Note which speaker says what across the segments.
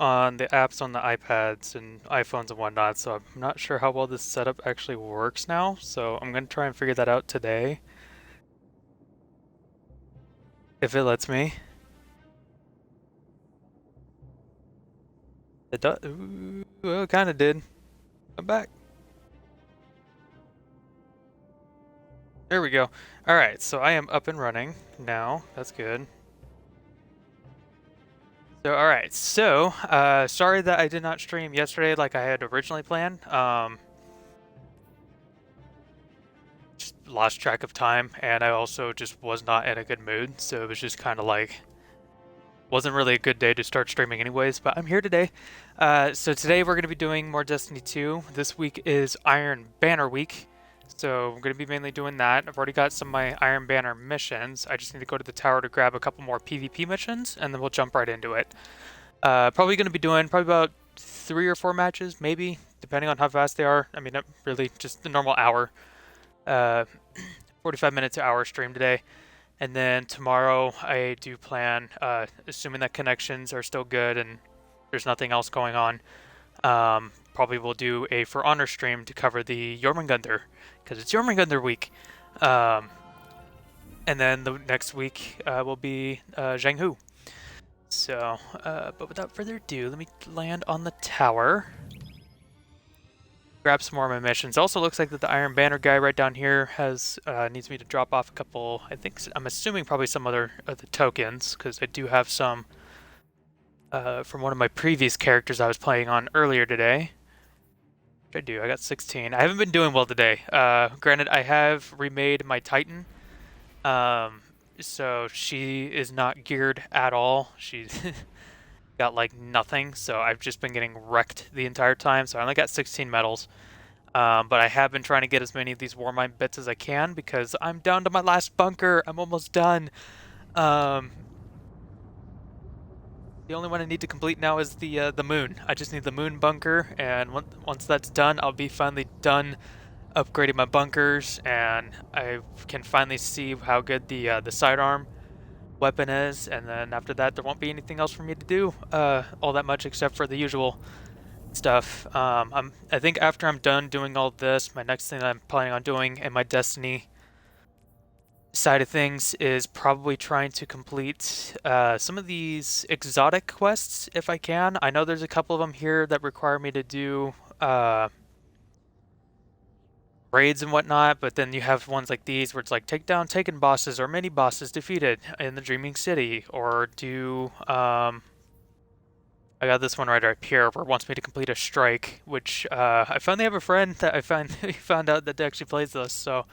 Speaker 1: on the apps on the iPads and iPhones and whatnot, so I'm not sure how well this setup actually works now. So I'm gonna try and figure that out today, if it lets me. It does. Well, it kind of did. I'm back. There we go. All right, so I am up and running now. That's good. So, all right. So, sorry that I did not stream yesterday like I had originally planned. Just lost track of time, and I also just was not in a good mood. So it was just kind of like wasn't really a good day to start streaming anyways. But I'm here today. So today we're going to be doing more Destiny 2. This week is Iron Banner week. So I'm going to be mainly doing that. I've already got some of my Iron Banner missions. I just need to go to the tower to grab a couple more PvP missions, and then we'll jump right into it. Probably going to be doing probably about 3 or 4 matches, maybe, depending on how fast they are. I mean, not really, just the normal hour, uh, 45 minute to hour stream today. And then tomorrow I do plan, assuming that connections are still good and there's nothing else going on, probably we'll do a For Honor stream to cover the Jormungandr, because it's Jormungandr week. And then the next week will be Zhang Hu. So, but without further ado, let me land on the tower. Grab some more of my missions. Also looks like that the Iron Banner guy right down here has needs me to drop off a couple, I'm assuming probably some other of the tokens, because I do have some from one of my previous characters I was playing on earlier today. What did I do? I got 16. I haven't been doing well today. Granted, I have remade my Titan. So she is not geared at all. She's got like nothing, so I've just been getting wrecked the entire time. So I only got 16 medals. But I have been trying to get as many of these Warmind bits as I can because I'm down to my last bunker. I'm almost done. The only one I need to complete now is the moon. I just need the moon bunker, and once that's done, I'll be finally done upgrading my bunkers, and I can finally see how good the sidearm weapon is. And then after that, there won't be anything else for me to do all that much except for the usual stuff. I think after I'm done doing all this, my next thing I'm planning on doing in my Destiny side of things is probably trying to complete some of these exotic quests if I can. I know there's a couple of them here that require me to do raids and whatnot, but then you have ones like these where it's like take down taken bosses or mini bosses defeated in the Dreaming City, or do I got this one right up here where it wants me to complete a strike, which I finally have a friend that I found out that actually plays this, so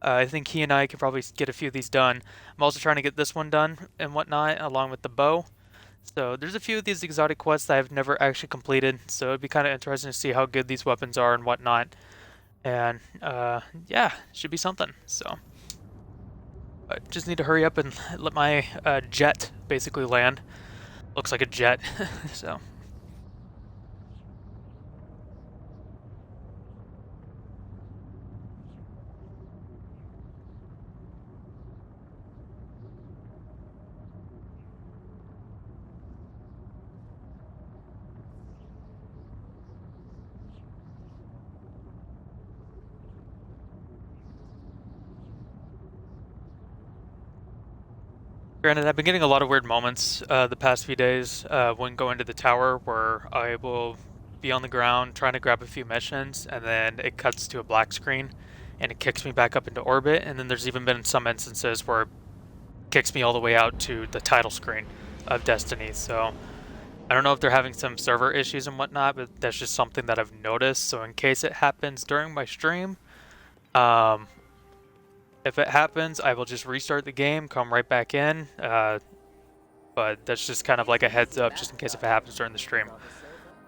Speaker 1: I think he and I could probably get a few of these done. I'm also trying to get this one done and whatnot, along with the bow. So there's a few of these exotic quests that I've never actually completed, so it'd be kind of interesting to see how good these weapons are and whatnot. And yeah, should be something. So I just need to hurry up and let my jet basically land. Looks like a jet, so. Granted, I've been getting a lot of weird moments the past few days when going to the tower where I will be on the ground trying to grab a few missions, and then it cuts to a black screen and it kicks me back up into orbit, and then there's even been some instances where it kicks me all the way out to the title screen of Destiny. So I don't know if they're having some server issues and whatnot, but that's just something that I've noticed. So in case it happens during my stream, um, if it happens, I will just restart the game, come right back in. But that's just kind of like a heads up, just in case if it happens during the stream.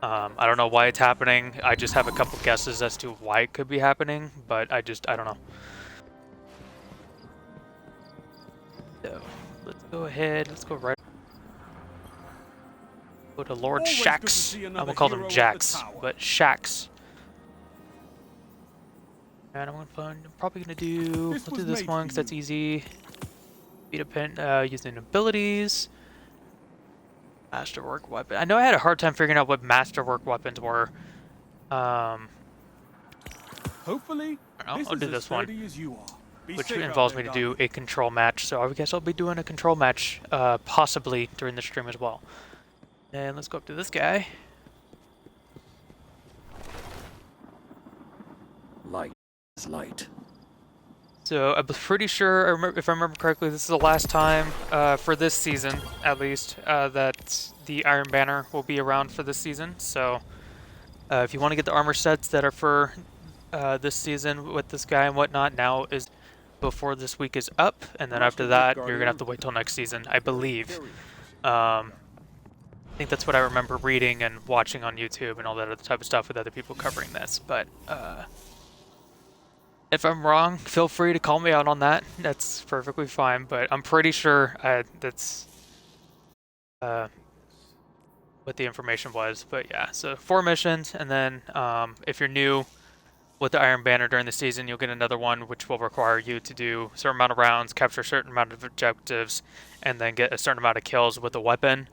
Speaker 1: I don't know why it's happening. I just have a couple guesses as to why it could be happening, but I don't know. So let's go ahead. Let's go right. Go to Lord Shaxx. I'm gonna call him Jax, but Shaxx. And I'm probably gonna do. Let's do this one because that's easy. Beat a pin using abilities. Masterwork weapon. I know I had a hard time figuring out what masterwork weapons were.
Speaker 2: Hopefully,
Speaker 1: I'll do this one,
Speaker 2: as you are.
Speaker 1: which involves me to do a control match. So I guess I'll be doing a control match, possibly during the stream as well. And let's go up to this guy.
Speaker 3: Light is light.
Speaker 1: So I'm pretty sure, if I remember correctly, this is the last time for this season, at least, that the Iron Banner will be around for this season. So if you want to get the armor sets that are for this season with this guy and whatnot, now is before this week is up, and then after that, you're gonna have to wait till next season, I believe. I think that's what I remember reading and watching on YouTube and all that other type of stuff with other people covering this, but if I'm wrong, feel free to call me out on that. That's perfectly fine, but I'm pretty sure that's what the information was. But yeah, so 4 missions, and then if you're new with the Iron Banner during the season, you'll get another one which will require you to do a certain amount of rounds, capture a certain amount of objectives, and then get a certain amount of kills with a weapon.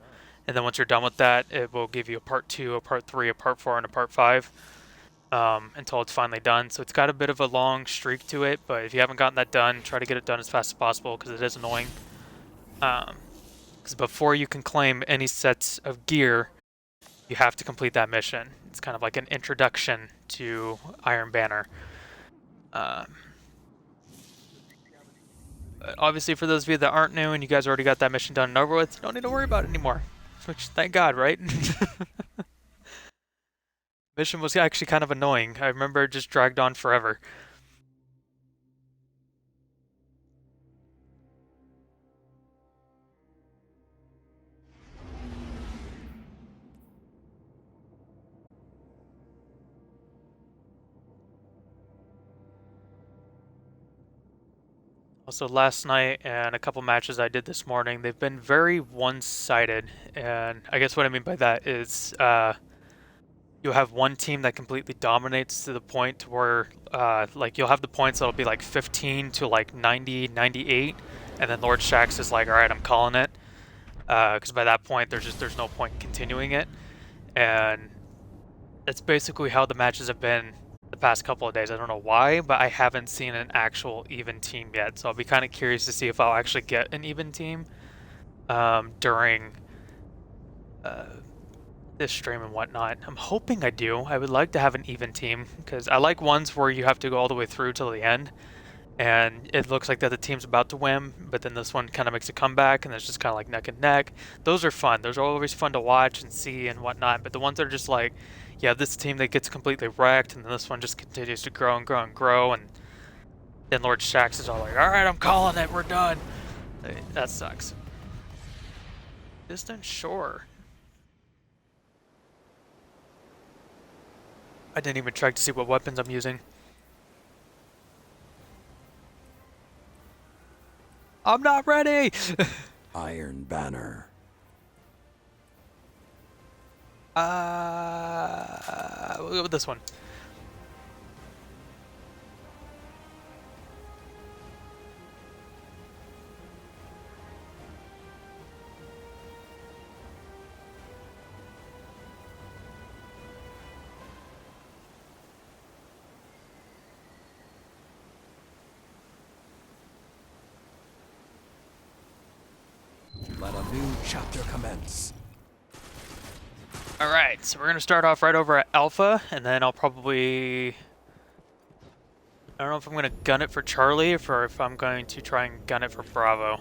Speaker 1: And then once you're done with that, it will give you a part 2, a part 3, a part 4, and a part 5. Until it's finally done. So it's got a bit of a long streak to it, but if you haven't gotten that done, try to get it done as fast as possible because it is annoying. Because before you can claim any sets of gear, you have to complete that mission. It's kind of like an introduction to Iron Banner. But obviously for those of you that aren't new and you guys already got that mission done and over with, you don't need to worry about it anymore. Which, thank God, right? Mission was actually kind of annoying. I remember it just dragged on forever. Also, last night and a couple matches I did this morning, they've been very one-sided. And I guess what I mean by that is you'll have one team that completely dominates to the point where like you'll have the points that'll be like 15 to like 90, 98, and then Lord Shaxx is like, all right, I'm calling it, because by that point there's no point continuing it, and that's basically how the matches have been the past couple of days. I don't know why, but I haven't seen an actual even team yet, so I'll be kind of curious to see if I'll actually get an even team during this stream and whatnot. I'm hoping I do. I would like to have an even team because I like ones where you have to go all the way through till the end and it looks like that the team's about to win, but then this one kind of makes a comeback and it's just kind of like neck and neck. Those are fun. Those are always fun to watch and see and whatnot, but the ones that are just like, yeah, this team that gets completely wrecked and then this one just continues to grow and grow and grow, and then Lord Shaxx is all like, alright, I'm calling it, we're done. That sucks. Distant Shore. I didn't even check to see what weapons I'm using. I'm not ready!
Speaker 3: Iron Banner.
Speaker 1: We'll go with this one.
Speaker 3: Let a new chapter commence.
Speaker 1: Alright, so we're gonna start off right over at Alpha, and then I'll probably... I don't know if I'm gonna gun it for Charlie, or if I'm going to try and gun it for Bravo.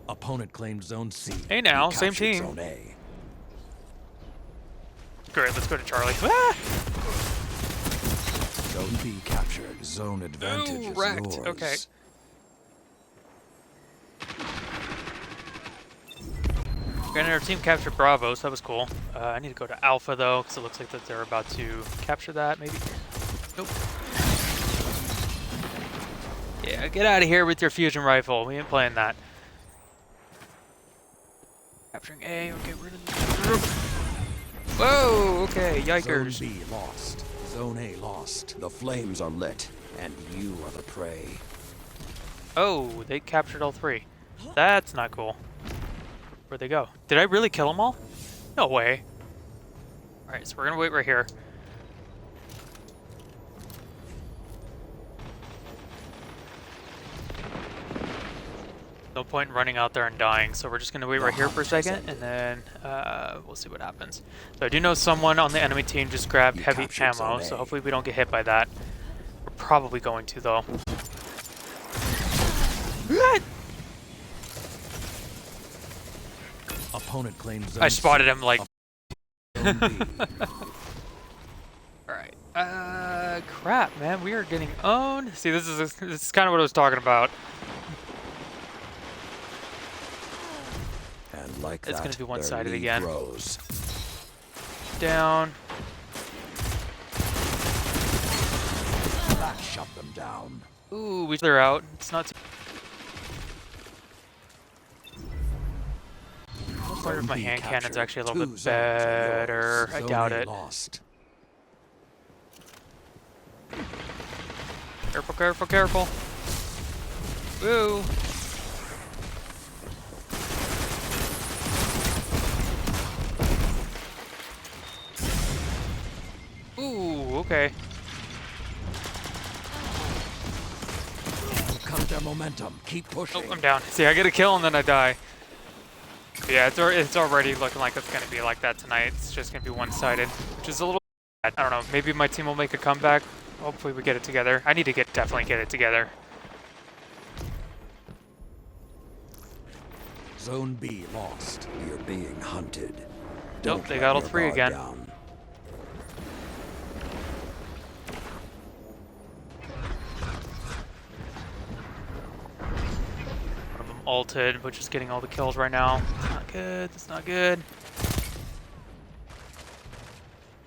Speaker 3: Opponent claimed Zone C.
Speaker 1: Hey now,
Speaker 3: We
Speaker 1: same
Speaker 3: captured
Speaker 1: team.
Speaker 3: Zone A.
Speaker 1: Great, let's go to Charlie. Ah!
Speaker 3: Zone B captured. Zone advantage
Speaker 1: Ooh,
Speaker 3: is
Speaker 1: wrecked.
Speaker 3: yours.
Speaker 1: Okay. Granted, our team captured Bravo, so that was cool. I need to go to Alpha, though, because it looks like that they're about to capture that, maybe. Nope. Yeah, get out of here with your fusion rifle. We ain't playing that. Capturing A, okay, we're gonna... Whoa, okay, yikers.
Speaker 3: Zone B lost. Zone A lost. The flames are lit, and you are the prey.
Speaker 1: Oh, they captured all 3. That's not cool. Where'd they go? Did I really kill them all? No way. Alright, so we're gonna wait right here. No point in running out there and dying, so we're just gonna wait right here for a second, and then we'll see what happens. So I do know someone on the enemy team just grabbed heavy ammo, so hopefully we don't get hit by that. We're probably going to, though.
Speaker 3: Opponent claims
Speaker 1: I spotted him like.
Speaker 3: Zone B.
Speaker 1: Alright. Crap, man, we are getting owned. See, this is kind of what I was talking about.
Speaker 3: And like
Speaker 1: It's
Speaker 3: that,
Speaker 1: gonna be
Speaker 3: their
Speaker 1: one-sided
Speaker 3: lead
Speaker 1: again.
Speaker 3: grows.
Speaker 1: Down.
Speaker 3: That shut them down.
Speaker 1: Ooh, they're out. It's not too. I wonder if my
Speaker 3: Zone B
Speaker 1: hand cannon's
Speaker 3: captured.
Speaker 1: actually a little
Speaker 3: 2
Speaker 1: bit
Speaker 3: zones are
Speaker 1: better.
Speaker 3: yours.
Speaker 1: I
Speaker 3: Zone
Speaker 1: doubt
Speaker 3: A
Speaker 1: it.
Speaker 3: Lost.
Speaker 1: Careful, careful, careful. Woo. Ooh, okay.
Speaker 3: Cut their momentum. Keep pushing.
Speaker 1: Oh, I'm down. See, I get a kill and then I die. Yeah, it's already looking like it's gonna be like that tonight. It's just gonna be one-sided, which is a little bad. I don't know. Maybe my team will make a comeback. Hopefully we get it together. I need to definitely get it together.
Speaker 3: Zone B lost. You're being hunted.
Speaker 1: Nope,
Speaker 3: Don't
Speaker 1: they
Speaker 3: let
Speaker 1: got all
Speaker 3: your
Speaker 1: 3
Speaker 3: guard
Speaker 1: again.
Speaker 3: down.
Speaker 1: One of them ulted, but just getting all the kills right now. It's not good. It's not good.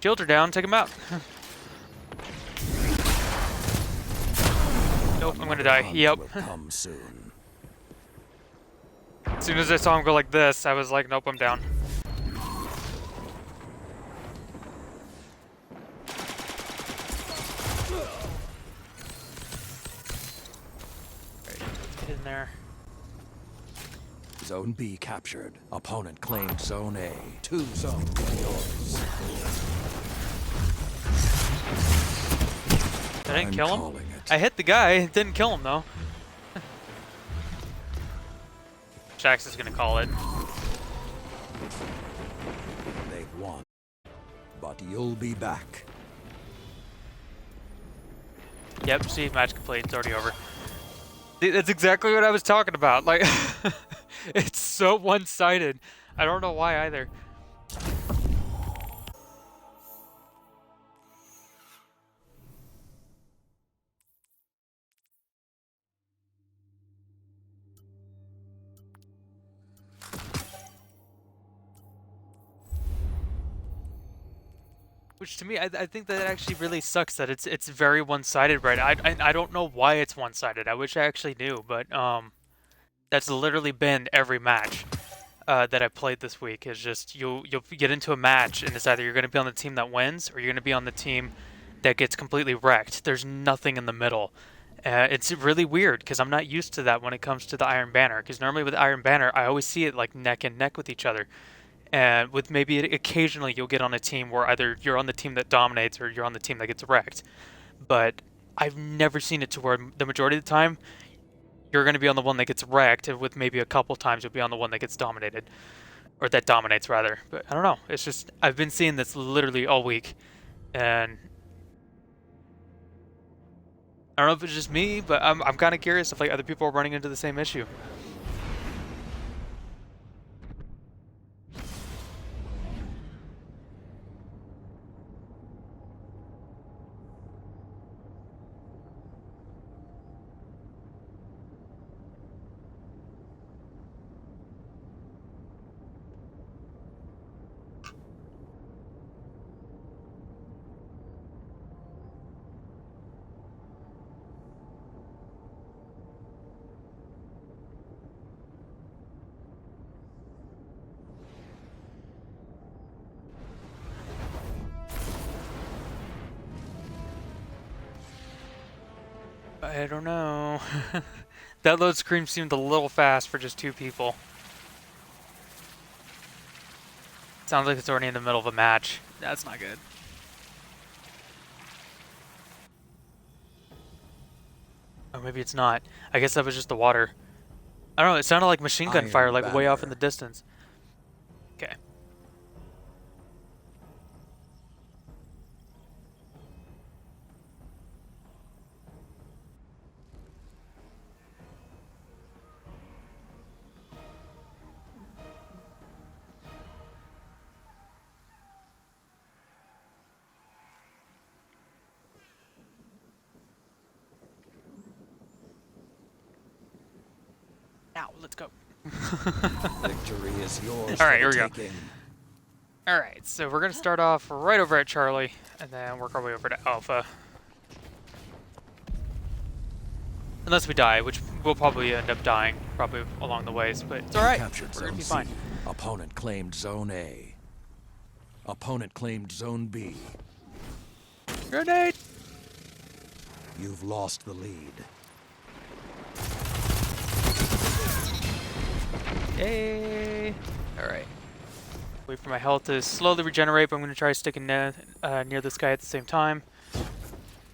Speaker 1: Shields are down. Take them out. Nope, I'm gonna die.
Speaker 3: Hunt
Speaker 1: Yep.
Speaker 3: will come soon.
Speaker 1: As soon as I saw him go like this, I was like, nope, I'm down. Alright, let's get in there.
Speaker 3: Zone B captured. Opponent claimed Zone A. 2 zones are yours.
Speaker 1: I didn't
Speaker 3: I'm
Speaker 1: kill him?
Speaker 3: calling it.
Speaker 1: I hit the guy, didn't kill him though. Shax is gonna call it.
Speaker 3: They've won. But you'll be back.
Speaker 1: Yep, see, match complete, it's already over. See, that's exactly what I was talking about. Like, it's so one-sided. I don't know why either. Which to me, I think that actually really sucks that it's very one-sided, right? I don't know why it's one-sided. I wish I actually knew, but that's literally been every match that I played this week. Is just you'll get into a match and it's either you're going to be on the team that wins or you're going to be on the team that gets completely wrecked. There's nothing in the middle. It's really weird because I'm not used to that when it comes to the Iron Banner. Because normally with Iron Banner, I always see it like neck and neck with each other. And with maybe occasionally you'll get on a team where either you're on the team that dominates or you're on the team that gets wrecked. But I've never seen it to where the majority of the time you're going to be on the one that gets wrecked, and with maybe a couple times you'll be on the one that gets dominated. Or that dominates, rather. But I don't know. It's just, I've been seeing this literally all week. And I don't know if it's just me, but I'm kind of curious if like other people are running into the same issue. I don't know. That load screen seemed a little fast for just 2 people. Sounds like it's already in the middle of a match. That's not good. Or maybe it's not. I guess that was just the water. I don't know, it sounded like machine gun fire, like way off in the distance. Okay. Now, let's go.
Speaker 3: Victory is yours.
Speaker 1: All right,
Speaker 3: for
Speaker 1: here we
Speaker 3: the
Speaker 1: go.
Speaker 3: taking.
Speaker 1: All right, so we're gonna start off right over at Charlie, and then work our way over to Alpha. Unless we die, which we'll probably end up dying, probably along the ways, but it's all right.
Speaker 3: Captured
Speaker 1: We're gonna
Speaker 3: Zone
Speaker 1: be
Speaker 3: C.
Speaker 1: fine.
Speaker 3: Opponent claimed Zone A. Opponent claimed Zone B.
Speaker 1: Grenade!
Speaker 3: You've lost the lead.
Speaker 1: Yay! All right. Wait for my health to slowly regenerate, but I'm gonna try sticking near this guy at the same time.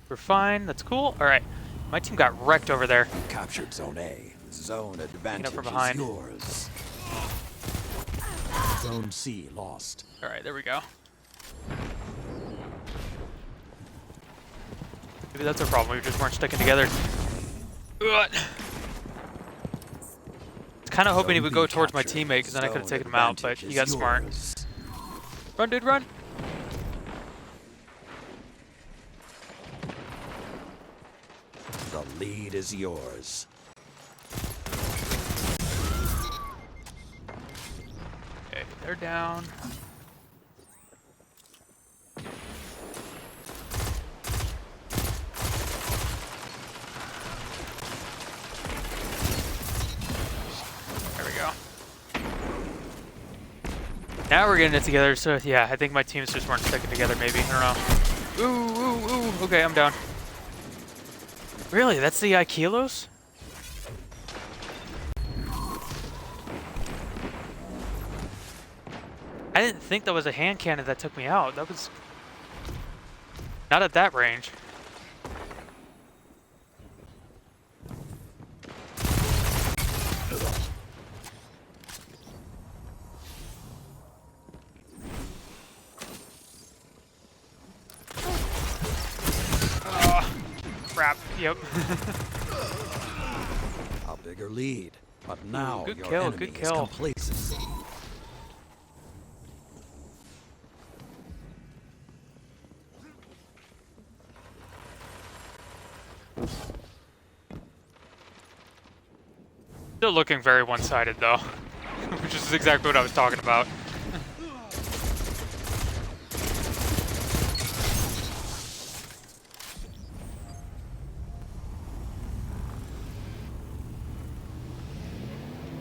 Speaker 1: We're fine. That's cool. All right. My team got wrecked over there.
Speaker 3: Captured Zone A. Zone advantage
Speaker 1: from
Speaker 3: is
Speaker 1: behind.
Speaker 3: yours. Zone C lost.
Speaker 1: All right, there we go. Maybe that's our problem. We just weren't sticking together. Ugh. Kind of hoping he
Speaker 3: Zone
Speaker 1: would
Speaker 3: B
Speaker 1: go towards my
Speaker 3: captured.
Speaker 1: teammate, because then I could have
Speaker 3: Zone
Speaker 1: taken him out, but
Speaker 3: advantage
Speaker 1: he got
Speaker 3: is
Speaker 1: smart.
Speaker 3: yours.
Speaker 1: Run, dude, run!
Speaker 3: The lead is yours.
Speaker 1: Okay, they're down. There we go. Now we're getting it together, so yeah, I think my teams just weren't sticking together maybe, I don't know. Ooh, ooh, ooh, okay, I'm down. Really, that's the Kilos? I didn't think that was a hand cannon that took me out. That was not at that range. Crap. Yep.
Speaker 3: A bigger lead, but now
Speaker 1: good
Speaker 3: your
Speaker 1: kill,
Speaker 3: enemy
Speaker 1: good
Speaker 3: is
Speaker 1: kill.
Speaker 3: complacency.
Speaker 1: Still looking very one-sided though, which is exactly what I was talking about.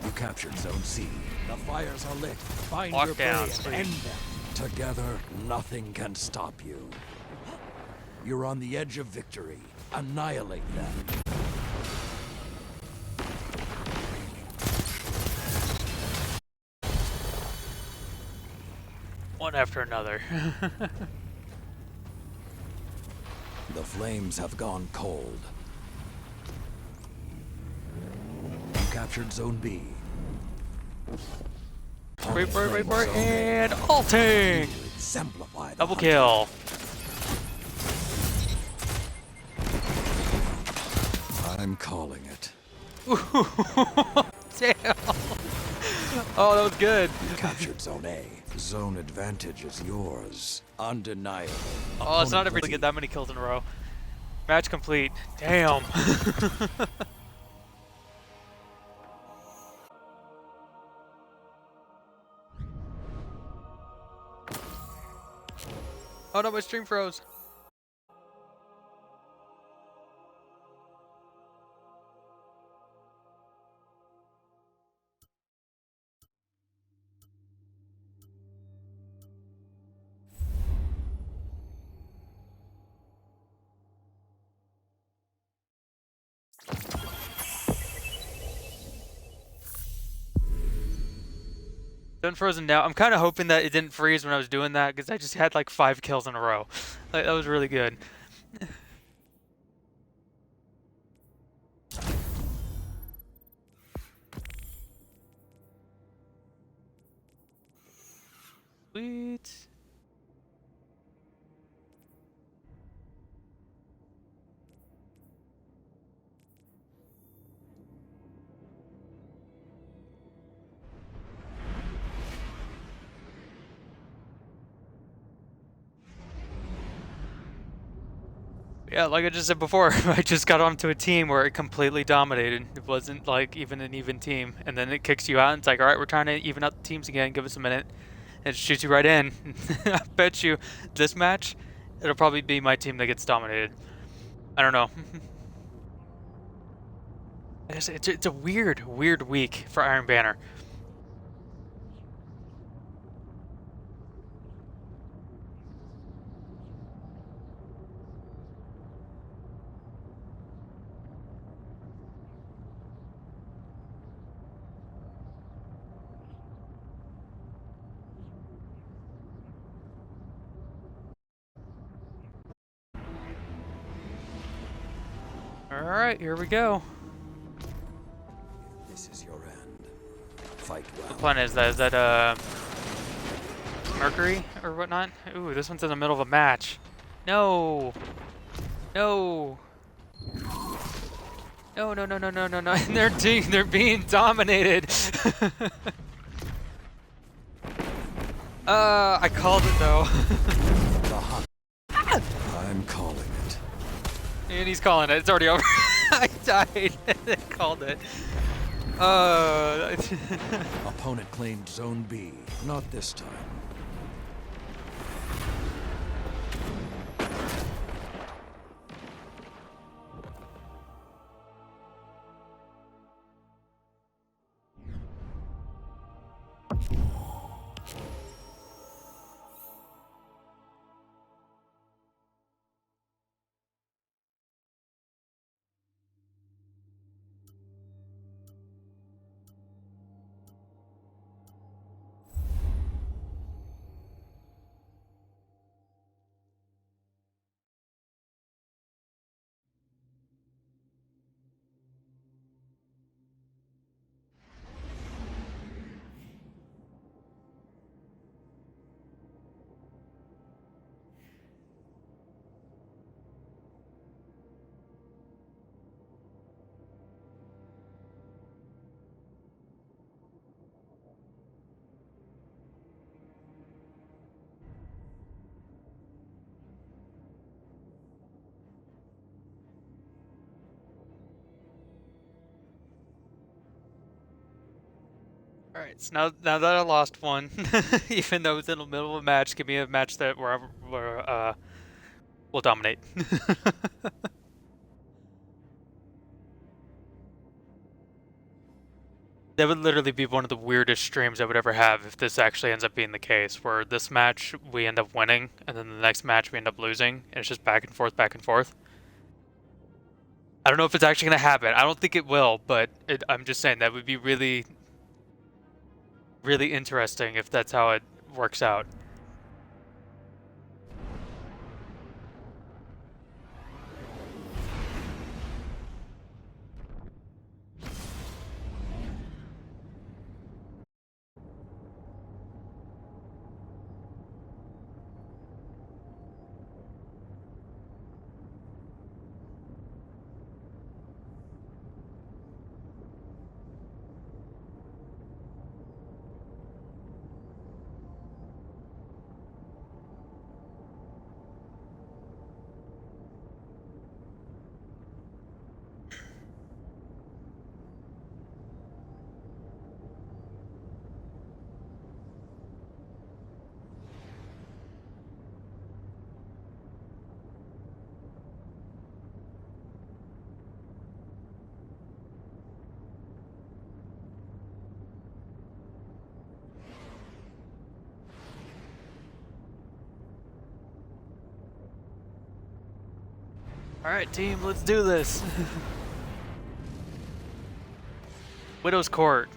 Speaker 3: You captured Zone C. The fires are lit. Find
Speaker 1: Lock
Speaker 3: your
Speaker 1: down,
Speaker 3: prey and end them. Together, nothing can stop you. You're on the edge of victory. Annihilate them.
Speaker 1: One after another.
Speaker 3: The flames have gone cold. You captured Zone B.
Speaker 1: Wait for it, wait for it,
Speaker 3: Zone A.
Speaker 1: and ulting!
Speaker 3: You exemplify the
Speaker 1: Double
Speaker 3: hunter.
Speaker 1: kill.
Speaker 3: I'm calling it.
Speaker 1: Damn. Oh, that was good.
Speaker 3: You captured Zone A. Zone advantage is yours. Undeniable.
Speaker 1: Oh, it's not
Speaker 3: Opponent
Speaker 1: every to
Speaker 3: ready.
Speaker 1: get that many kills in a row. Match complete. Damn. Oh no, my stream froze. Unfrozen now. I'm kind of hoping that it didn't freeze when I was doing that because I just had like 5 kills in a row. Like, that was really good. Sweet. Yeah, like I just said before, I just got onto a team where it completely dominated. It wasn't like even an even team. And then it kicks you out and it's like, alright, we're trying to even out the teams again, give us a minute. And it shoots you right in. I bet you this match, it'll probably be my team that gets dominated. I don't know. It's a weird week for Iron Banner. Alright, here we go.
Speaker 3: This is your end. Fight well.
Speaker 1: What planet is that? Is that Mercury or whatnot? Ooh, this one's in the middle of a match. No! No! No, no, no, no, no, no, no. And they're being dominated. I called it though.
Speaker 3: The hunt. I'm calling it.
Speaker 1: And he's calling it. It's already over. I died. I called it.
Speaker 3: Opponent claimed Zone B. Not this time.
Speaker 1: Alright, so now that I lost one, even though it's in the middle of a match, give me a match that where we'll dominate. That would literally be one of the weirdest streams I would ever have if this actually ends up being the case, where this match we end up winning, and then the next match we end up losing, and it's just back and forth, back and forth. I don't know if it's actually going to happen. I don't think it will, but I'm just saying that would be really interesting if that's how it works out. Alright, team, let's do this. Widow's Court.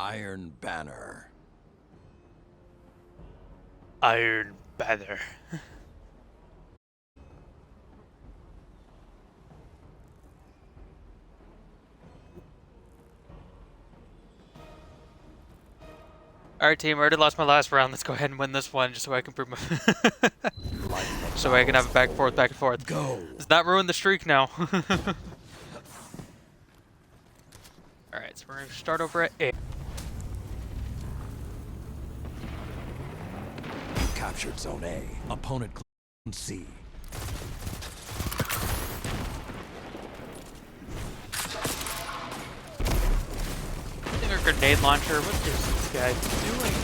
Speaker 3: Iron Banner.
Speaker 1: Iron Banner. Alright team, I already lost my last round. Let's go ahead and win this one just so I can prove my so I can have it back and forth.
Speaker 3: Go.
Speaker 1: Let's not ruin the streak now. Alright, so we're gonna start over at A.
Speaker 3: Captured Zone A. Opponent C.
Speaker 1: Using a grenade launcher. What is this guy doing?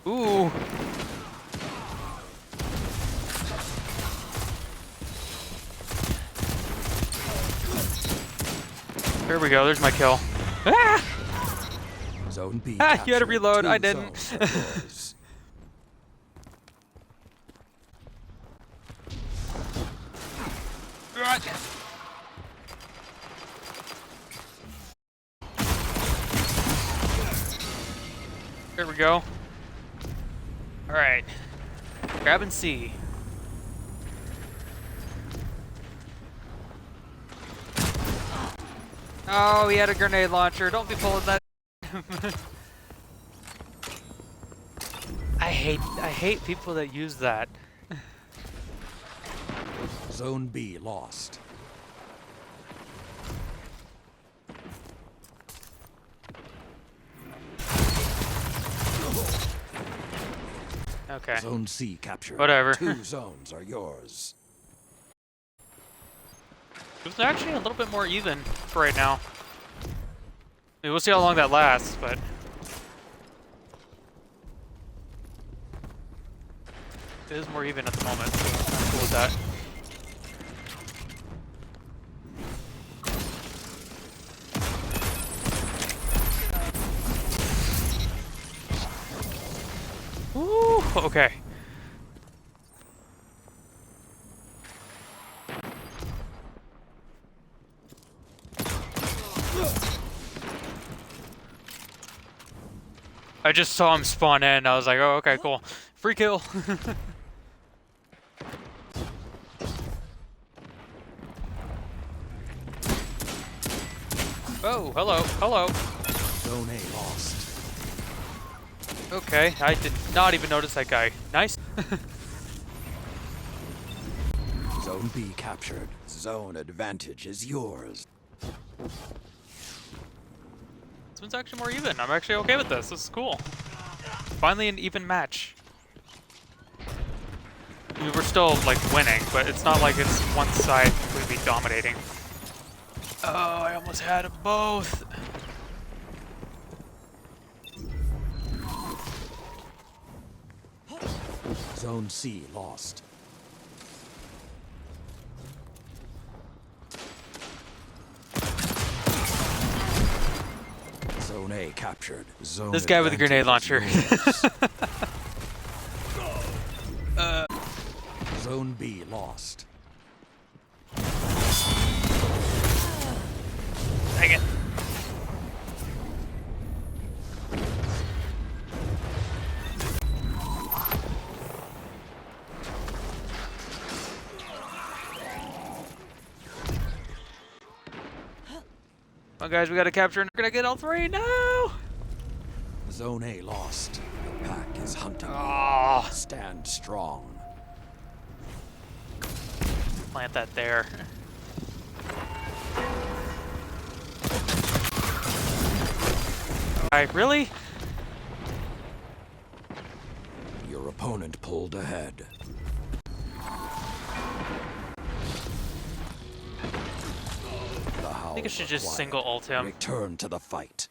Speaker 1: Ooh. Ooh. There we go. There's my kill. Ah!
Speaker 3: Zone B.
Speaker 1: Ah, you had to
Speaker 3: captured.
Speaker 1: reload.
Speaker 3: 2
Speaker 1: I didn't.
Speaker 3: zones are yours.
Speaker 1: There we go. Alright. Grabbing C. Oh, he had a grenade launcher. Don't be pulling that. I hate people that use that.
Speaker 3: Zone B lost.
Speaker 1: Okay.
Speaker 3: Zone C captured.
Speaker 1: Whatever.
Speaker 3: 2 zones are yours.
Speaker 1: It was actually a little bit more even for right now. I mean, we'll see how long that lasts, but it is more even at the moment, so I'm cool with that. Woo! Okay. I just saw him spawn in. I was like, oh, okay, cool. Free kill. Oh, hello, hello.
Speaker 3: Zone A lost.
Speaker 1: Okay, I did not even notice that guy. Nice.
Speaker 3: Zone B captured. Zone advantage is yours.
Speaker 1: This one's actually more even. I'm actually okay with this. This is cool. Finally an even match. I mean, we're still, like, winning, but it's not like it's one side completely dominating. Oh, I almost had them both.
Speaker 3: Zone C lost. Zone A captured. Zone
Speaker 1: This guy with a grenade launcher.
Speaker 3: Zone B lost.
Speaker 1: Dang it. Come on, guys, we gotta capture and we're gonna get all 3. No!
Speaker 3: Zone A lost. The pack is hunting.
Speaker 1: Oh,
Speaker 3: Stand strong.
Speaker 1: plant that there. Alright, really?
Speaker 3: Your opponent pulled ahead.
Speaker 1: I think I should just single ult him.
Speaker 3: Return to the fight.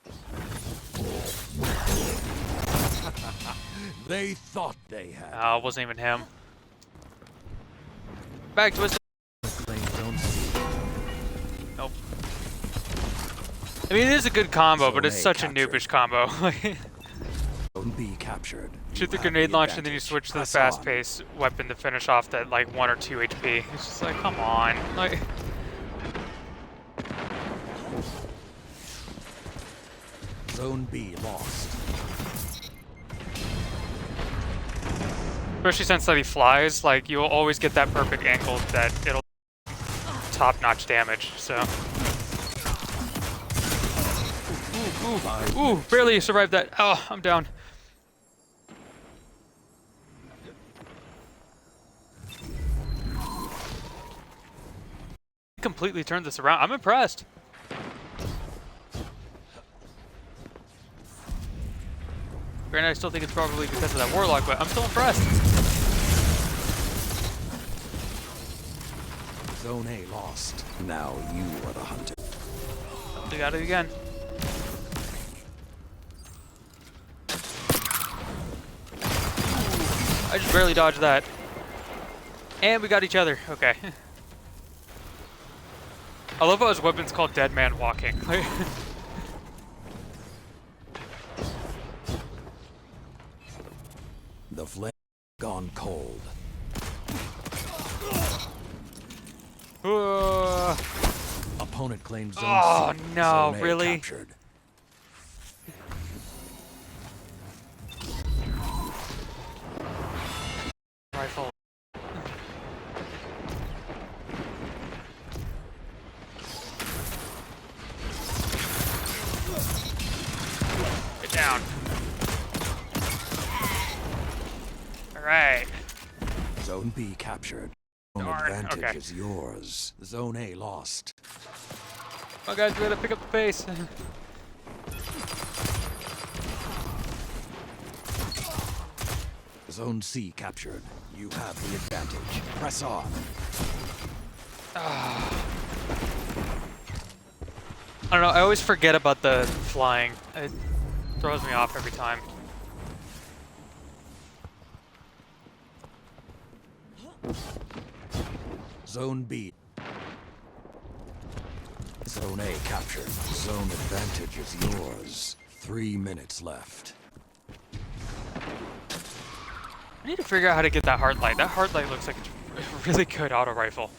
Speaker 3: They thought they had.
Speaker 1: Oh, it wasn't even him. Back twist. Nope. I mean, it is a good combo, but it's such a noobish combo.
Speaker 3: Zone B captured.
Speaker 1: Shoot the
Speaker 3: You have
Speaker 1: grenade launcher, and
Speaker 3: advantage.
Speaker 1: then you switch to the
Speaker 3: Press
Speaker 1: fast
Speaker 3: on.
Speaker 1: pace weapon to finish off that like 1 or 2 HP. It's just like, come on. Like,
Speaker 3: Zone B lost.
Speaker 1: Especially since that he flies, like, you'll always get that perfect angle that it'll top-notch damage, so. Ooh, barely survived that. Oh, I'm down. Completely turned this around. I'm impressed. Granted, I still think it's probably because of that Warlock, but I'm still impressed.
Speaker 3: Zone A lost. Now you are the hunter.
Speaker 1: We got it again. I just barely dodged that. And we got each other. Okay. I love how his weapon's called Dead Man Walking.
Speaker 3: The flame gone cold. Opponent claims zone
Speaker 1: Oh
Speaker 3: C.
Speaker 1: no,
Speaker 3: Zone A
Speaker 1: really?
Speaker 3: captured.
Speaker 1: Rifle. Get down. Alright.
Speaker 3: Zone B captured. Zone
Speaker 1: Darn,
Speaker 3: advantage
Speaker 1: okay.
Speaker 3: is yours. Zone A lost.
Speaker 1: Oh guys, we gotta pick up the pace.
Speaker 3: Zone C captured. You have the advantage. Press on.
Speaker 1: I don't know, I always forget about the flying. It throws me off every time.
Speaker 3: Zone B. Zone A captured. Zone advantage is yours. 3 minutes left.
Speaker 1: I need to figure out how to get that hard light. That hard light looks like a really good auto rifle.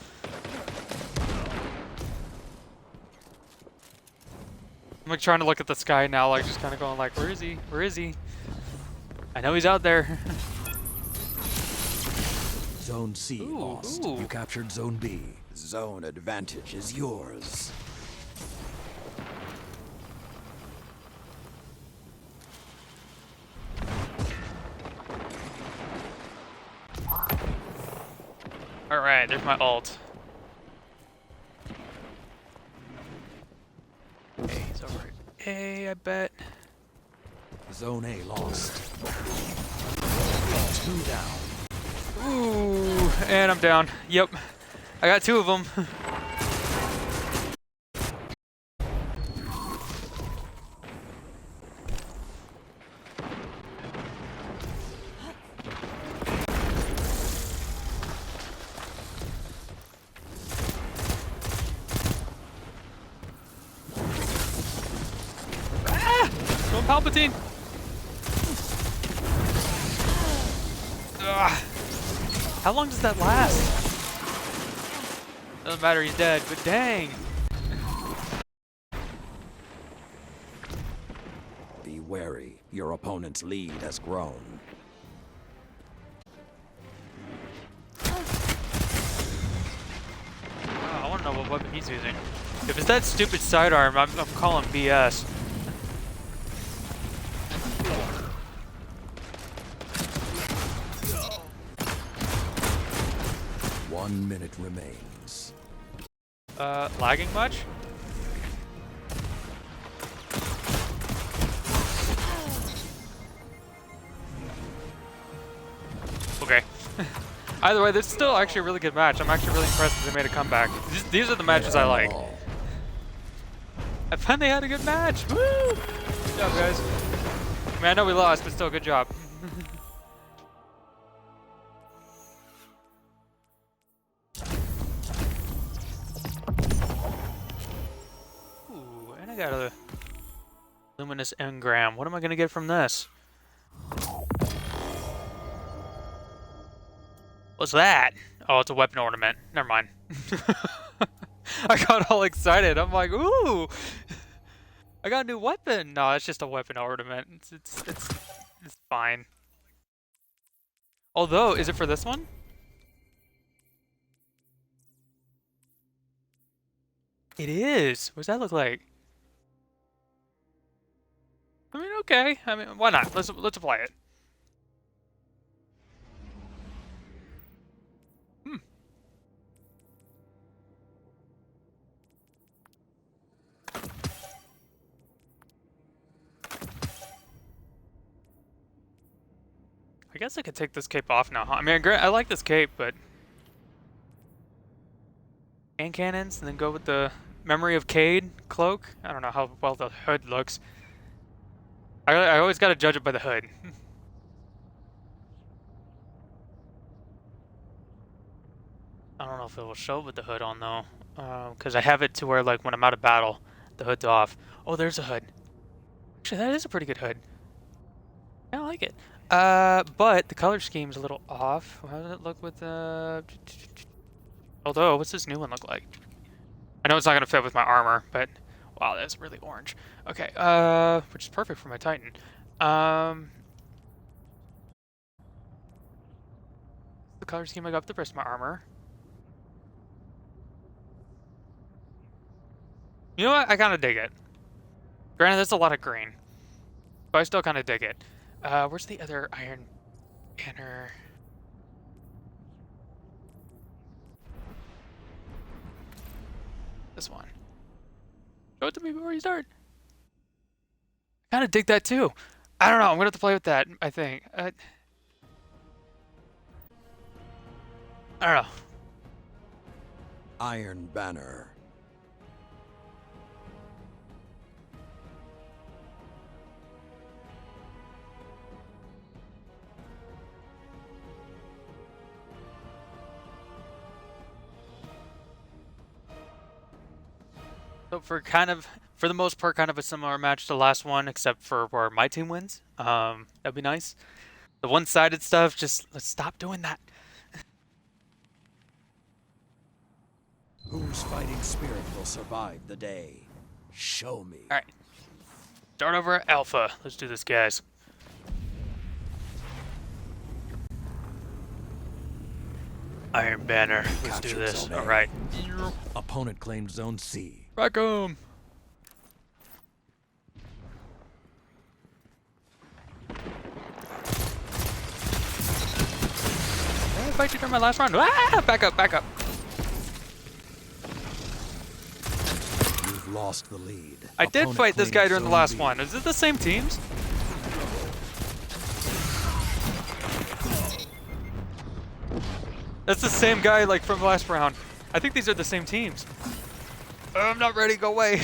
Speaker 1: I'm like trying to look at the sky now, like just kind of going like, where is he? Where is he? I know he's out there.
Speaker 3: Zone C
Speaker 1: Ooh,
Speaker 3: lost.
Speaker 1: ooh.
Speaker 3: You captured Zone B. Zone advantage is yours.
Speaker 1: Alright, there's my ult. Okay, he's over at A, I bet.
Speaker 3: Zone A lost. 2 down.
Speaker 1: Ooh, and I'm down. Yep. I got 2 of them. Going Palpatine. Ugh. How long does that last? Doesn't matter, he's dead, but dang.
Speaker 3: Be wary. Your opponent's lead has grown.
Speaker 1: I want to know what weapon he's using. If it's that stupid sidearm, I'm calling BS.
Speaker 3: 1 minute remains.
Speaker 1: Lagging much? Okay. Either way, this is still actually a really good match. I'm actually really impressed that they made a comeback. These are the matches I like. I finally had a good match. Woo! Good job, guys. I mean, I know we lost, but still, good job. Ooh, and I got a luminous engram. What am I gonna get from this? What's that? Oh, it's a weapon ornament. Never mind. I got all excited. I'm like, ooh! I got a new weapon. No, it's just a weapon ornament. It's fine. Although, is it for this one? It is. What does that look like? I mean, okay. I mean, why not? Let's apply it. Hmm. I guess I could take this cape off now. Huh? I mean, I like this cape, but hand cannons, and then go with the Memory of Cade cloak. I don't know how well the hood looks. I always got to judge it by the hood. I don't know if it will show with the hood on though, because I have it to where like when I'm out of battle, the hood's off. Oh, there's a hood. Actually, that is a pretty good hood. I like it. But the color scheme's a little off. How does it look with the? Although, what's this new one look like? I know it's not gonna fit with my armor, but wow, that's really orange. Okay, which is perfect for my Titan. The color scheme I got with the rest of my armor. You know what? I kind of dig it. Granted, that's a lot of green, but I still kind of dig it. Where's the other Iron Banner? This one. Show it to me before you start. I kind of dig that too. I don't know. I'm gonna have to play with that. I think. I don't know.
Speaker 3: Iron Banner.
Speaker 1: So for the most part, kind of a similar match to the last one, except for where my team wins. That'd be nice. The one-sided stuff, just let's stop doing that.
Speaker 3: Whose fighting spirit will survive the day? Show me.
Speaker 1: All right. Start over at Alpha. Let's do this, guys. Iron Banner. Let's do
Speaker 3: Captured
Speaker 1: this.
Speaker 3: Zone A.
Speaker 1: All right.
Speaker 3: Opponent claimed Zone C.
Speaker 1: Back 'em. Did I fight you during my last round? Ah! Back up, back up.
Speaker 3: You've lost the lead.
Speaker 1: I did
Speaker 3: Opponent
Speaker 1: fight this guy
Speaker 3: claimed
Speaker 1: during the
Speaker 3: Zone
Speaker 1: last
Speaker 3: B.
Speaker 1: one. Is it the same teams? That's the same guy like from last round. I think these are the same teams. I'm not ready. Go away.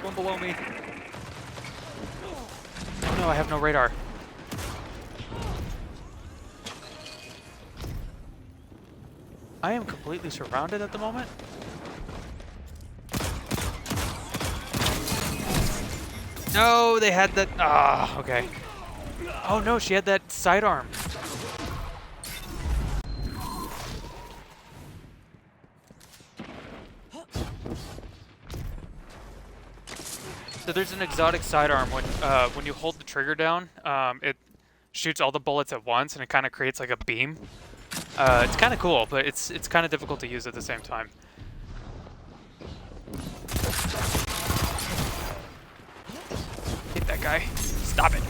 Speaker 1: One below me. Oh no, I have no radar. I am completely surrounded at the moment. No, they had that. Ah, okay. Oh no, she had that sidearm. So there's an exotic sidearm when you hold the trigger down, it shoots all the bullets at once and it kind of creates like a beam. It's kind of cool, but it's kind of difficult to use at the same time. Hit that guy. Stop it.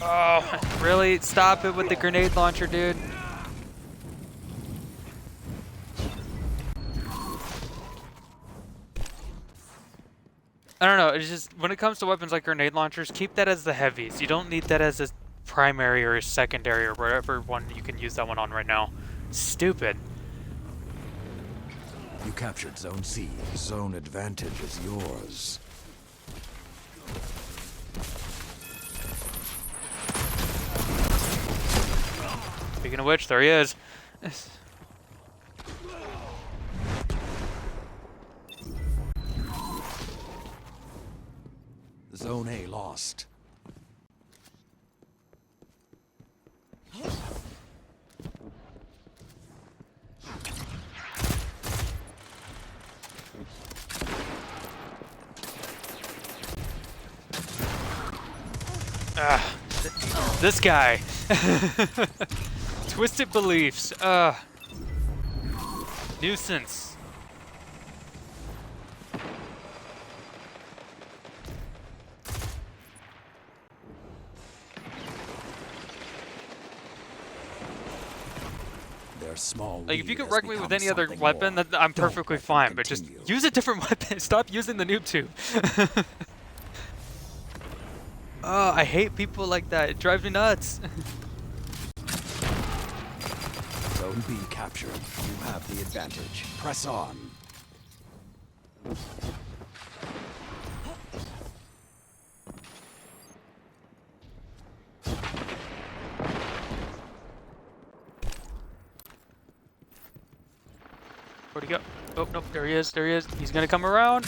Speaker 1: Oh, really? Stop it with the grenade launcher, dude. I don't know, it's just, when it comes to weapons like grenade launchers, keep that as the heavies. You don't need that as a primary or a secondary or whatever one you can use that one on right now. Stupid.
Speaker 3: You captured Zone C. Zone advantage is yours.
Speaker 1: Speaking of which, there he is.
Speaker 3: Zone A lost.
Speaker 1: Ah, this guy. Twisted beliefs. Nuisance.
Speaker 3: Their small
Speaker 1: Like, if you
Speaker 3: lead
Speaker 1: could
Speaker 3: has
Speaker 1: wreck me with
Speaker 3: become
Speaker 1: any other
Speaker 3: something
Speaker 1: weapon,
Speaker 3: more.
Speaker 1: then I'm
Speaker 3: Don't
Speaker 1: perfectly
Speaker 3: let them
Speaker 1: fine. But just
Speaker 3: continue.
Speaker 1: use a different weapon. Stop using the noob tube. Oh, I hate people like that. It drives me nuts.
Speaker 3: Zone B captured. You have the advantage. Press on.
Speaker 1: Where'd he go? Oh, nope, there he is, there he is. He's gonna come around.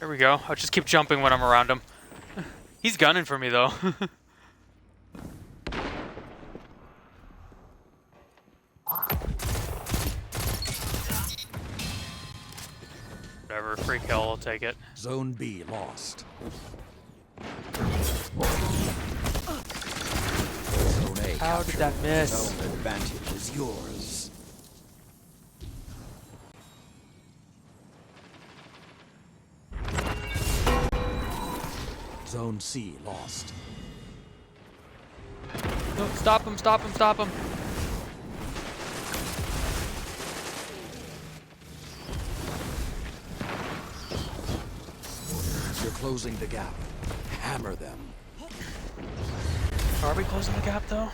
Speaker 1: There we go. I'll just keep jumping when I'm around him. He's gunning for me, though. Whatever, free kill, I'll take it.
Speaker 3: Zone B lost. Zone A
Speaker 1: How did that miss?
Speaker 3: Zone advantage is yours. Zone C lost.
Speaker 1: No, stop him, stop him, stop him.
Speaker 3: You're closing the gap. Hammer them.
Speaker 1: Are we closing the gap, though?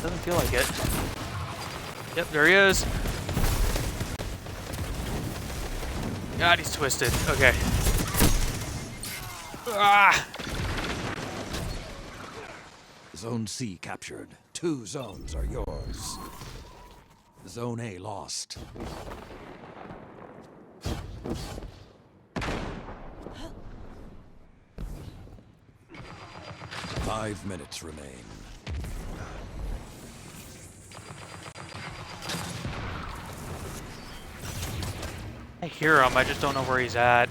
Speaker 1: Doesn't feel like it. Yep, there he is. God, he's twisted. Okay. Ah!
Speaker 3: Zone C captured. 2 zones are yours. Zone A lost. Five minutes remain.
Speaker 1: I hear him, I just don't know where he's at.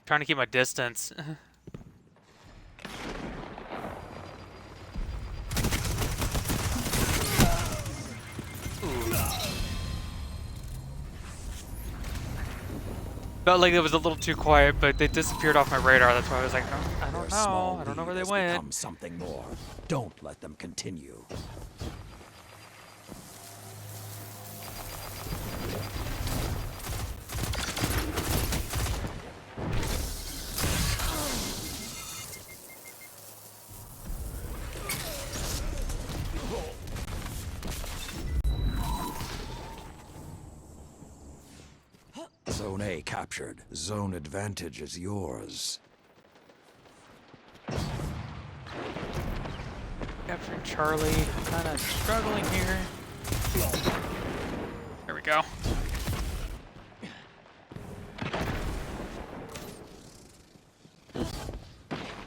Speaker 1: Trying to keep my distance. Ooh. Felt like it was a little too quiet, but they disappeared off my radar. That's why I was like, I
Speaker 3: Their
Speaker 1: don't
Speaker 3: small
Speaker 1: know. I don't know
Speaker 3: lead
Speaker 1: where they
Speaker 3: has
Speaker 1: went.
Speaker 3: become something more. Don't let them continue. Zone A captured. Zone advantage is yours.
Speaker 1: Capturing Charlie. I'm kind of struggling here. There we go.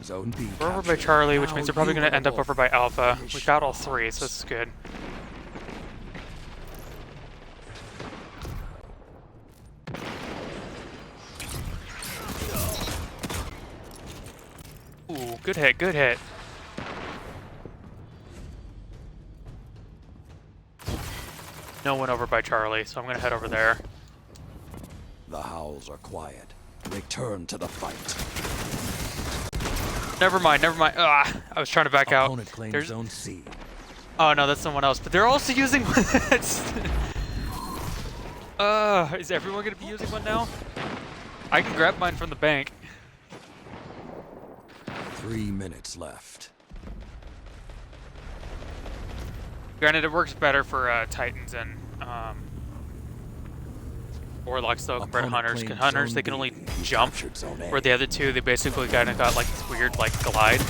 Speaker 3: Zone B
Speaker 1: We're over by
Speaker 3: captured.
Speaker 1: Charlie, which
Speaker 3: Now
Speaker 1: means they're probably
Speaker 3: you
Speaker 1: going to
Speaker 3: are
Speaker 1: end up
Speaker 3: the
Speaker 1: over by Alpha. We
Speaker 3: finish
Speaker 1: got all 3, so this is good. Ooh, good hit, good hit. No one over by Charlie, so I'm going to head over there.
Speaker 3: The howls are quiet. Return to the fight.
Speaker 1: Never mind, never mind. Ah, I was trying to back out.
Speaker 3: Opponent claims
Speaker 1: There's...
Speaker 3: Zone C.
Speaker 1: Oh no, that's someone else. But they're also using one. Is everyone gonna be using one now? I can grab mine from the bank.
Speaker 3: 3 minutes left.
Speaker 1: Granted, it works better for Titans and Warlocks though compared to
Speaker 3: Opponent
Speaker 1: Hunters. Because
Speaker 3: claims
Speaker 1: Hunters,
Speaker 3: Zone
Speaker 1: they can
Speaker 3: B.
Speaker 1: only
Speaker 3: You
Speaker 1: jump,
Speaker 3: captured Zone A.
Speaker 1: where the other two, they basically kind of got like this weird like glide.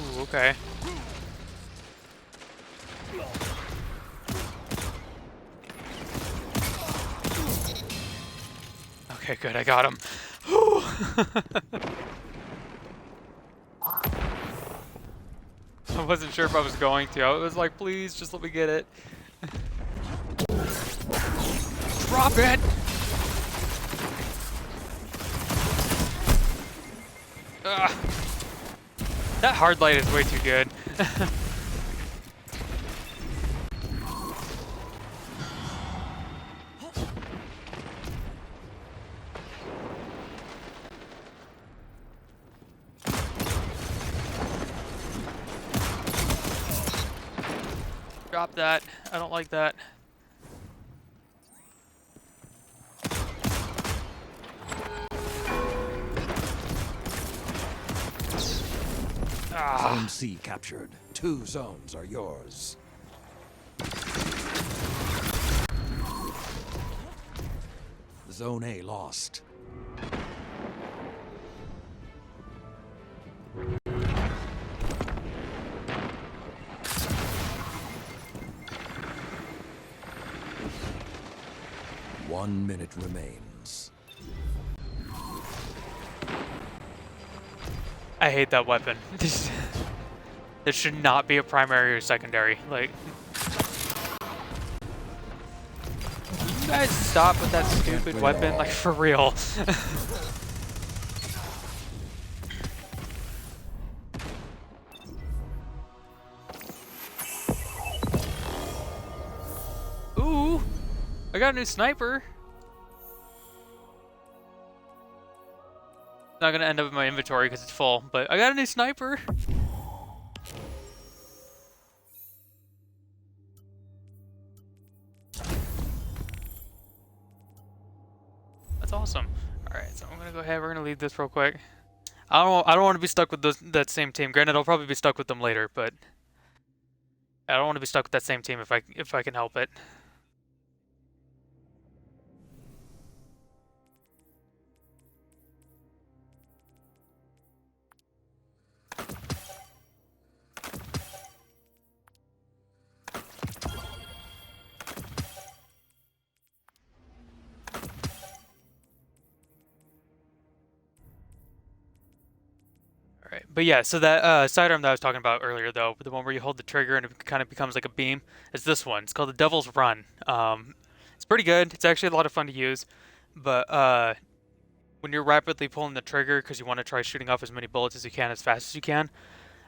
Speaker 1: Ooh, okay. Okay, good, I got him. I wasn't sure if I was going to. I was like, please, just let me get it. Drop it! Ugh. That hard light is way too good. Drop that. I don't like that.
Speaker 3: Zone C captured. 2 zones are yours. Zone A lost. One minute remains.
Speaker 1: I hate that weapon. This should not be a primary or secondary. Like, you guys stop with that stupid weapon, like, for real. Ooh, I got a new sniper. Not gonna end up in my inventory because it's full, but I got a new sniper. That's awesome. All right, so I'm gonna go ahead. We're gonna leave this real quick. I don't want to be stuck with that same team. Granted, I'll probably be stuck with them later, but I don't want to be stuck with that same team if I can help it. Alright, but yeah, so that sidearm that I was talking about earlier, though, the one where you hold the trigger and it kind of becomes like a beam, is this one. It's called the Devil's Run. It's pretty good. It's actually a lot of fun to use, but when you're rapidly pulling the trigger because you want to try shooting off as many bullets as you can as fast as you can,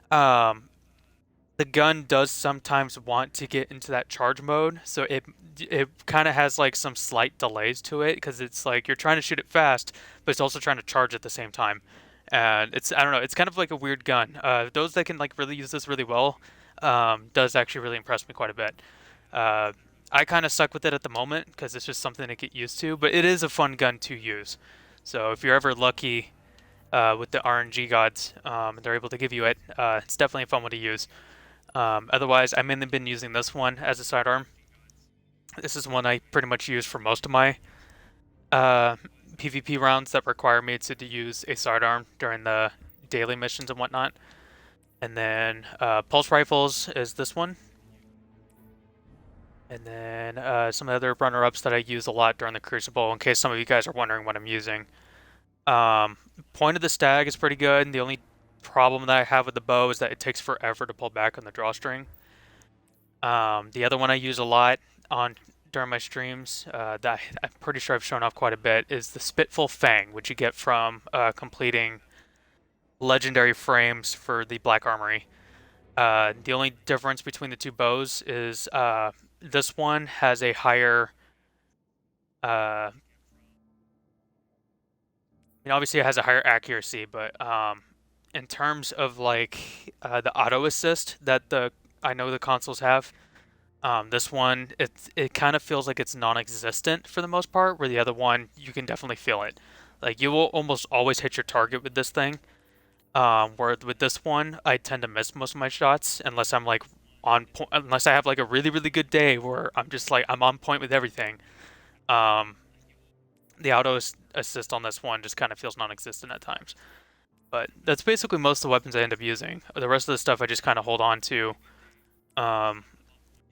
Speaker 1: the gun does sometimes want to get into that charge mode, so it kind of has like some slight delays to it because it's like you're trying to shoot it fast, but it's also trying to charge at the same time. And I don't know, it's kind of like a weird gun. Those that can like really use this really well does actually really impress me quite a bit. I kind of suck with it at the moment because it's just something to get used to, but it is a fun gun to use. So if you're ever lucky with the RNG gods and they're able to give you it, it's definitely a fun one to use. Otherwise, I've mainly been using this one as a sidearm. This is one I pretty much use for most of my PvP rounds that require me to use a sidearm during the daily missions and whatnot. And then pulse rifles is this one. And then some other runner-ups that I use a lot during the Crucible, in case some of you guys are wondering what I'm using. Point of the Stag is pretty good. And the only problem that I have with the bow is that it takes forever to pull back on the drawstring. The other one I use a lot during my streams, that I'm pretty sure I've shown off quite a bit, is the Spitful Fang, which you get from completing legendary frames for the Black Armory. The only difference between the two bows is this one has a higher, obviously it has a higher accuracy, but in terms of like the auto assist that I know the consoles have, this one it kind of feels like it's non-existent for the most part, where the other one you can definitely feel it. Like you will almost always hit your target with this thing. Where with this one I tend to miss most of my shots unless I'm like on point, unless I have like a really good day where I'm just like I'm on point with everything. The auto assist on this one just kind of feels non-existent at times. But that's basically most of the weapons I end up using. The rest of the stuff I just kind of hold on to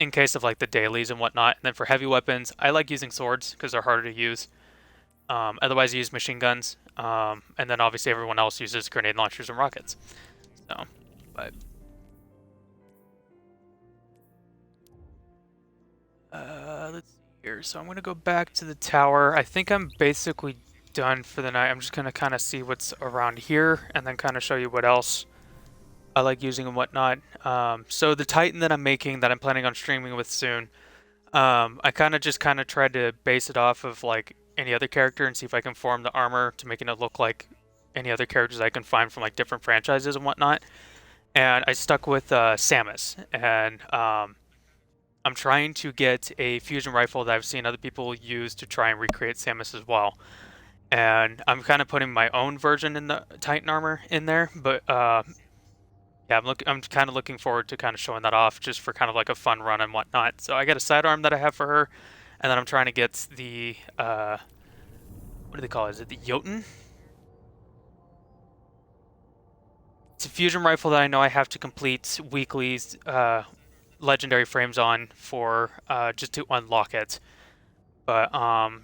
Speaker 1: in case of like the dailies and whatnot. And then for heavy weapons, I like using swords because they're harder to use. Otherwise, I use machine guns, and then obviously everyone else uses grenade launchers and rockets. So, but let's see here. So I'm gonna go back to the tower. I think I'm basically done for the night. I'm just gonna kind of see what's around here, and then kind of show you what else I like using and whatnot. So the Titan that I'm making, that I'm planning on streaming with soon, I kind of tried to base it off of like any other character and see if I can form the armor to making it look like any other characters I can find from like different franchises and whatnot. And I stuck with Samus, and I'm trying to get a fusion rifle that I've seen other people use to try and recreate Samus as well. And I'm kind of putting my own version in the Titan armor in there, but yeah, I'm kind of looking forward to kind of showing that off just for kind of like a fun run and whatnot. So I got a sidearm that I have for her, and then I'm trying to get the what do they call it? Is it the Jotun? It's a fusion rifle that I know I have to complete weekly legendary frames on for just to unlock it. But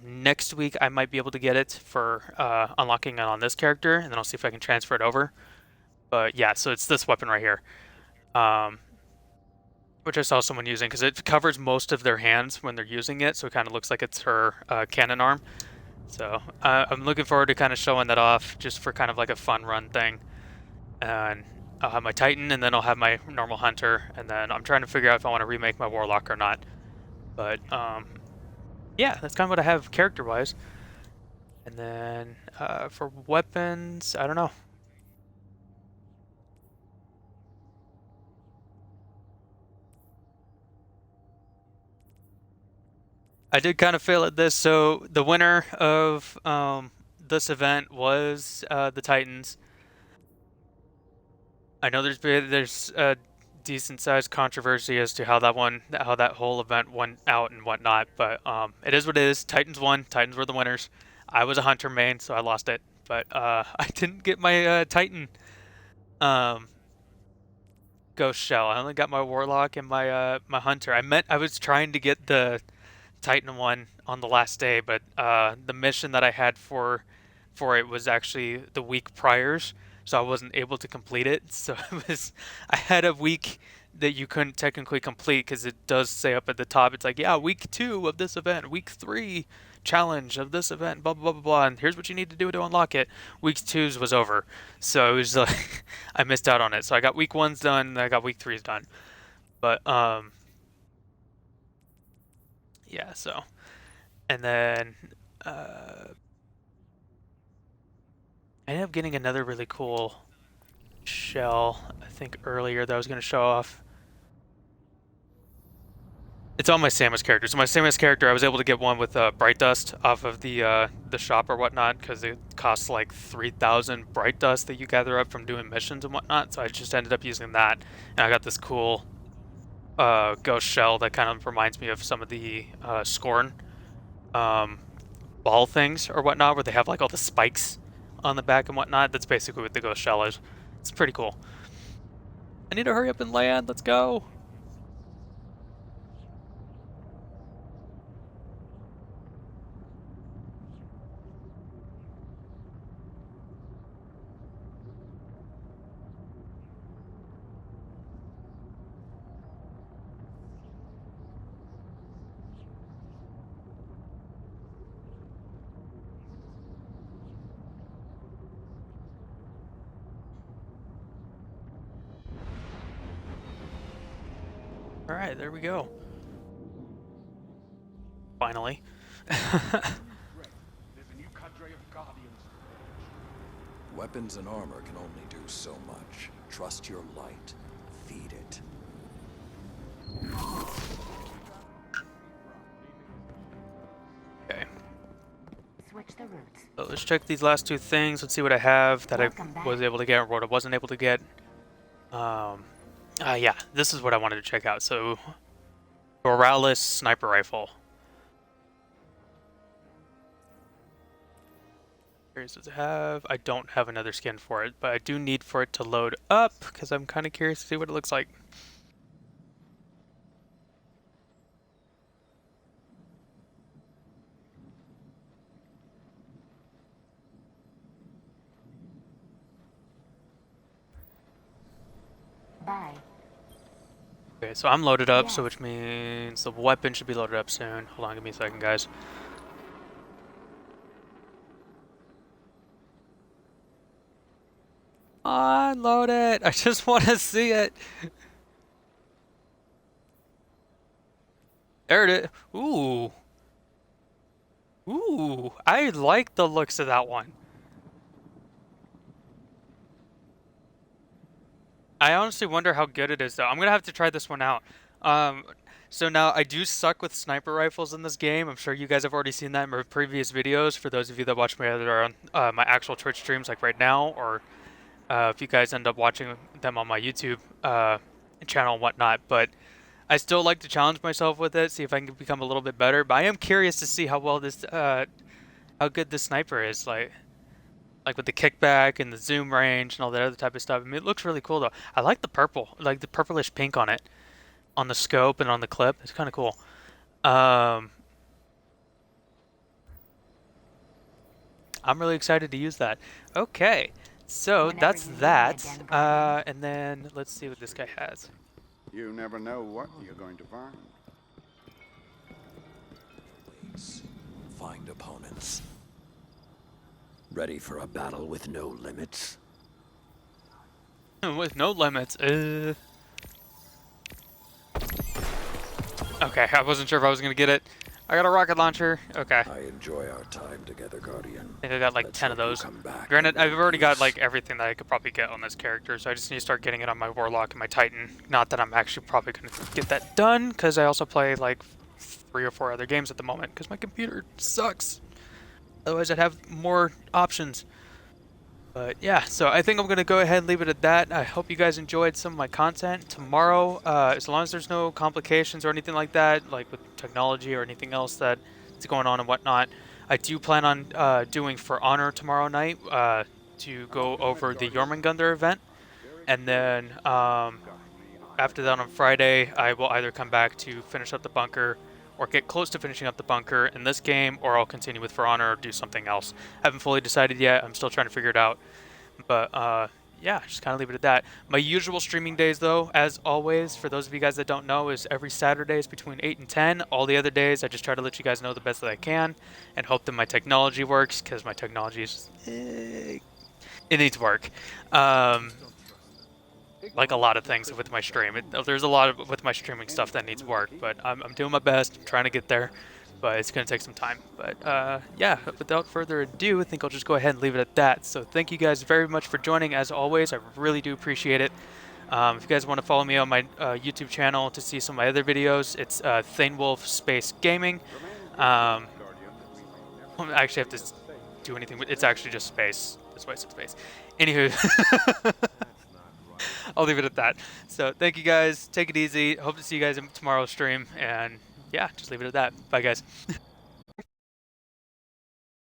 Speaker 1: next week I might be able to get it for unlocking it on this character, and then I'll see if I can transfer it over. But yeah, so it's this weapon right here, which I saw someone using because it covers most of their hands when they're using it, so it kind of looks like it's her cannon arm. So I'm looking forward to kind of showing that off just for kind of like a fun run thing. And I'll have my Titan, and then I'll have my normal Hunter, and then I'm trying to figure out if I want to remake my Warlock or not. But yeah, that's kind of what I have character-wise. And then for weapons, I don't know. I did kind of fail at this. So the winner of this event was the Titans. I know there's a decent sized controversy as to how that whole event went out and whatnot, but it is what it is. Titans won. Titans were the winners. I was a Hunter main, so I lost it, but I didn't get my Titan Ghost Shell. I only got my Warlock and my Hunter. I was trying to get the Titan one on the last day, but the mission that I had for it was actually the week priors, so I wasn't able to complete it. So I had a week that you couldn't technically complete because it does say up at the top, it's like, yeah, week 2 of this event, week 3 challenge of this event, blah blah blah blah, and here's what you need to do to unlock it. Week 2's was over, so it was like I missed out on it. So I got week 1's done, and I got week 3's done, but yeah, so, and then I ended up getting another really cool shell, I think earlier, that I was going to show off. It's on my Samus character. So my Samus character, I was able to get one with Bright Dust off of the shop or whatnot, because it costs like 3,000 Bright Dust that you gather up from doing missions and whatnot, so I just ended up using that, and I got this cool ghost shell that kind of reminds me of some of the Scorn ball things or whatnot, where they have like all the spikes on the back and whatnot. That's basically what the ghost shell is. It's pretty cool. I need to hurry up and land. Let's go. Alright, there we go. Finally.
Speaker 3: Weapons and armor can only do so much. Trust your light. Feed it.
Speaker 1: Okay.
Speaker 4: Switch the routes.
Speaker 1: So let's check these last 2 things. Let's see what I have that I was able to get or what I wasn't able to get. Yeah, this is what I wanted to check out. So, Borealis sniper rifle. Here's what I have. I don't have another skin for it, but I do need for it to load up because I'm kind of curious to see what it looks like.
Speaker 4: by.
Speaker 1: Okay, so I'm loaded up, so
Speaker 4: Yes.
Speaker 1: which means the weapon should be loaded up soon. Hold on, give me a second, guys. Unload it! I just want to see it! There it is. Ooh. Ooh, I like the looks of that one. I honestly wonder how good it is, though. I'm gonna have to try this one out. So now I do suck with sniper rifles in this game. I'm sure you guys have already seen that in my previous videos. For those of you that watch my other my actual Twitch streams, like right now, or if you guys end up watching them on my YouTube channel and whatnot. But I still like to challenge myself with it, see if I can become a little bit better. But I am curious to see how well this, how good this sniper is. Like with the kickback and the zoom range and all that other type of stuff. I mean, it looks really cool though. I like the purple, like the purplish pink on it, on the scope and on the clip. It's kind of cool. I'm really excited to use that. Okay, so
Speaker 4: Whenever
Speaker 1: that's
Speaker 4: you need
Speaker 1: that.
Speaker 4: it again, Guardian.
Speaker 1: And then let's see what this guy has.
Speaker 5: You never know what you're going to find.
Speaker 3: Find opponents. Ready for a battle with no limits?
Speaker 1: With no limits. Okay, I wasn't sure if I was gonna get it. I got a rocket launcher. Okay.
Speaker 3: I enjoy our time together, Guardian.
Speaker 1: I think I got like
Speaker 3: Let's
Speaker 1: 10 of
Speaker 3: hope you
Speaker 1: those.
Speaker 3: come back
Speaker 1: Granted,
Speaker 3: in
Speaker 1: I've
Speaker 3: one
Speaker 1: already got
Speaker 3: piece.
Speaker 1: like everything that I could probably get on this character, so I just need to start getting it on my Warlock and my Titan. Not that I'm actually probably going to get that done, because I also play like 3 or 4 other games at the moment, because my computer sucks. Otherwise, I'd have more options. But yeah, so I think I'm going to go ahead and leave it at that. I hope you guys enjoyed some of my content. Tomorrow, as long as there's no complications or anything like that, like with technology or anything else that's going on and whatnot, I do plan on doing For Honor tomorrow night to go over the Jormungandr event. And then after that on Friday, I will either come back to finish up the bunker or get close to finishing up the bunker in this game, or I'll continue with For Honor or do something else. Haven't fully decided yet. I'm still trying to figure it out. But yeah, just kind of leave it at that. My usual streaming days, though, as always, for those of you guys that don't know, is every Saturdays between 8 and 10. All the other days, I just try to let you guys know the best that I can and hope that my technology works, because my technology is it needs work. Like a lot of things with my stream. There's a lot of, with my streaming stuff that needs work, but I'm doing my best. I'm trying to get there, but it's going to take some time. But yeah, without further ado, I think I'll just go ahead and leave it at that. So thank you guys very much for joining, as always. I really do appreciate it. If you guys want to follow me on my YouTube channel to see some of my other videos, it's ThaneWolf Space Gaming. I don't actually have to do anything. It's actually just space. That's why I said space. Anywho. I'll leave it at that. So thank you guys. Take it easy. Hope to see you guys in tomorrow's stream. And yeah, just leave it at that. Bye, guys.